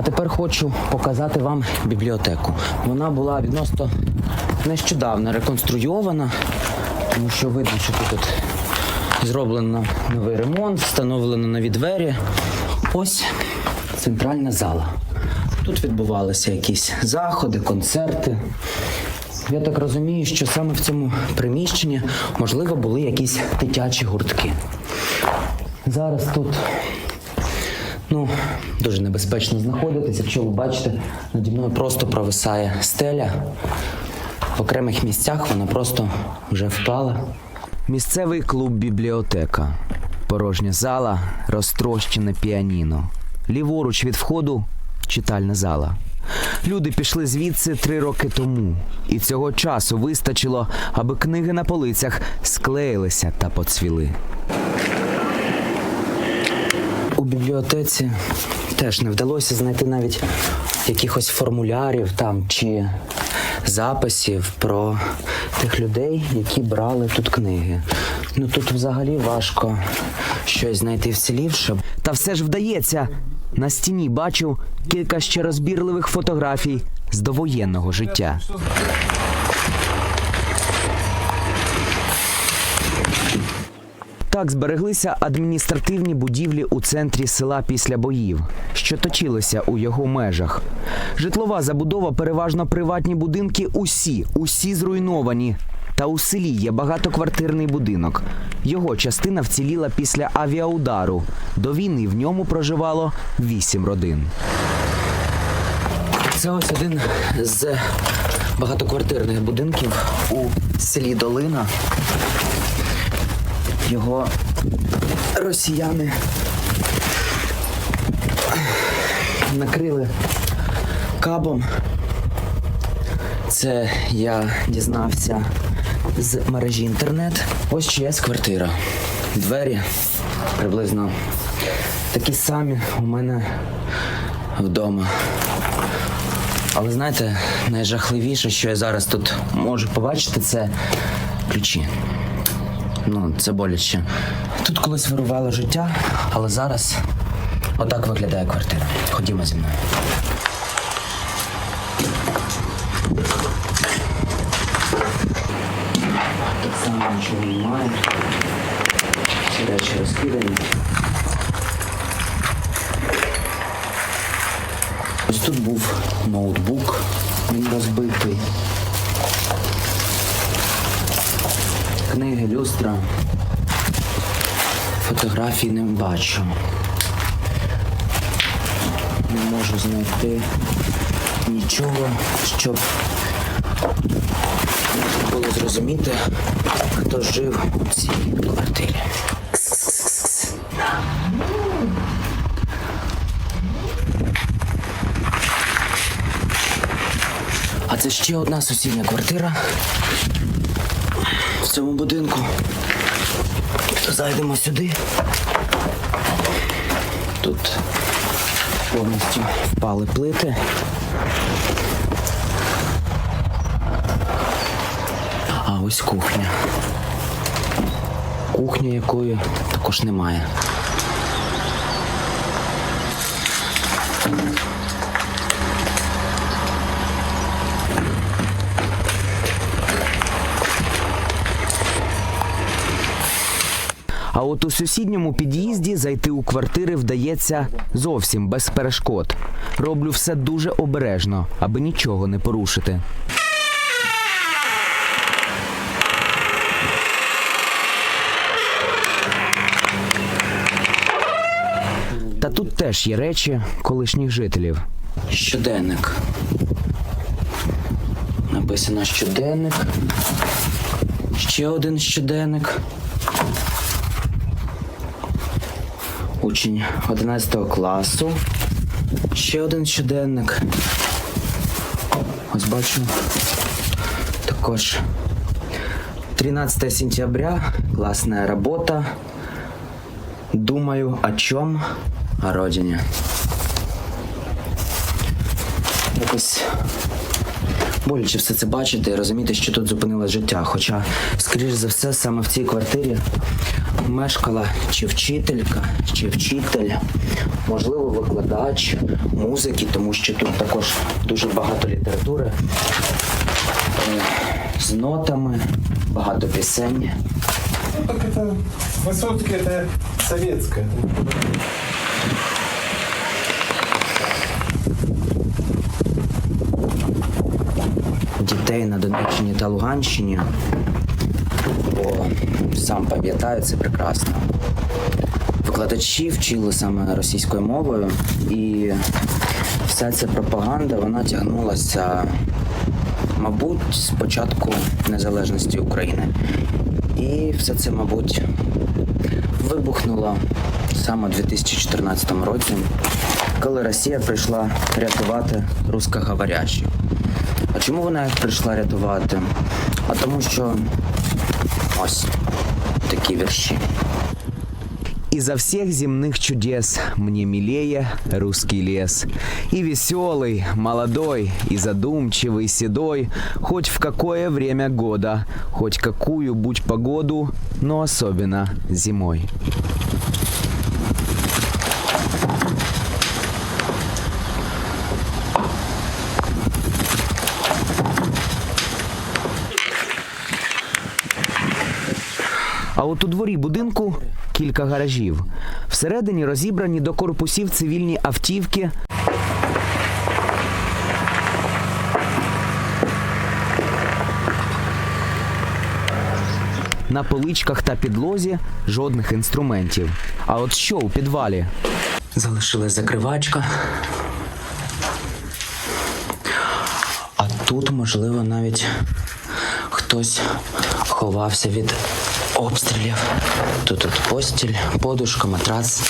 А тепер хочу показати вам бібліотеку. Вона була відносно нещодавно реконструйована, тому що видно, що тут зроблено новий ремонт, встановлено нові двері. Ось центральна зала. Тут відбувалися якісь заходи, концерти. Я так розумію, що саме в цьому приміщенні, можливо, були якісь дитячі гуртки. Зараз тут, дуже небезпечно знаходитись. Якщо ви бачите, наді мною просто провисає стеля. В окремих місцях вона просто вже впала. Місцевий клуб-бібліотека. Порожня зала, розтрощене піаніно. Ліворуч від входу – читальна зала. Люди пішли звідси 3 роки тому. І цього часу вистачило, аби книги на полицях склеїлися та поцвіли. У бібліотеці теж не вдалося знайти навіть якихось формулярів там чи записів про тих людей, які брали тут книги. Тут взагалі важко щось знайти вцілівше. Та все ж вдається. На стіні бачу кілька ще розбірливих фотографій з довоєнного життя. Так збереглися адміністративні будівлі у центрі села після боїв, що точилися у його межах. Житлова забудова, переважно приватні будинки, усі зруйновані. Та у селі є багатоквартирний будинок. Його частина вціліла після авіаудару. До війни в ньому проживало 8 родин. Це ось один з багатоквартирних будинків у селі Долина. Його росіяни накрили кабом. Це я дізнався з мережі інтернет. Ось чиясь квартира. Двері приблизно такі самі у мене вдома. Але знаєте, найжахливіше, що я зараз тут можу побачити, це ключі. Це боляче. Тут колись вирувало життя, але зараз отак виглядає квартира. Ходімо зі мною. Так само нічого немає. Всі речі розкидані. Ось тут був ноутбук, він розбитий. Книги, люстра. Фотографій не бачу. Не можу знайти нічого, щоб можна було зрозуміти, хто жив у цій квартирі. А це ще одна сусідня квартира в цьому будинку. Зайдемо сюди. Тут повністю впали плити. А ось кухня. Кухня, якої також немає. А от у сусідньому під'їзді зайти у квартири вдається зовсім без перешкод. Роблю все дуже обережно, аби нічого не порушити. Та тут теж є речі колишніх жителів. Щоденник. Написано щоденник. Ще один щоденник. Учень 11 класу. Ще один щоденник. Ось бачу. Також 13 сентября. Классная работа. Думаю о чем? О родине. Якось боляче все це бачити і розуміти, що тут зупинилось життя. Хоча, скоріш за все, саме в цій квартирі мешкала чи вчителька, чи вчитель, можливо, викладач музики, тому що тут також дуже багато літератури з нотами, багато пісень. Ну, так это Высоцкий, это советское. Дітей на Донеччині та Луганщині, бо сам пам'ятаю, це прекрасно. Викладачі вчили саме російською мовою, і вся ця пропаганда, вона тягнулася, мабуть, з початку незалежності України. І все це, мабуть, вибухнуло саме у 2014 році, коли Росія прийшла рятувати русскоговорящих. А чому вона їх прийшла рятувати? А тому що ось такі вірші. Изо всех земных чудес мне милее русский лес. И веселый, молодой, и задумчивый, седой, хоть в какое время года, хоть какую будь погоду, но особенно зимой. А от у дворі будинку кілька гаражів. Всередині розібрані до корпусів цивільні автівки. На поличках та підлозі жодних інструментів. А от що у підвалі? Залишилась закривачка. А тут, можливо, навіть хтось ховався від обстрілів. Тут постіль, подушка, матрац.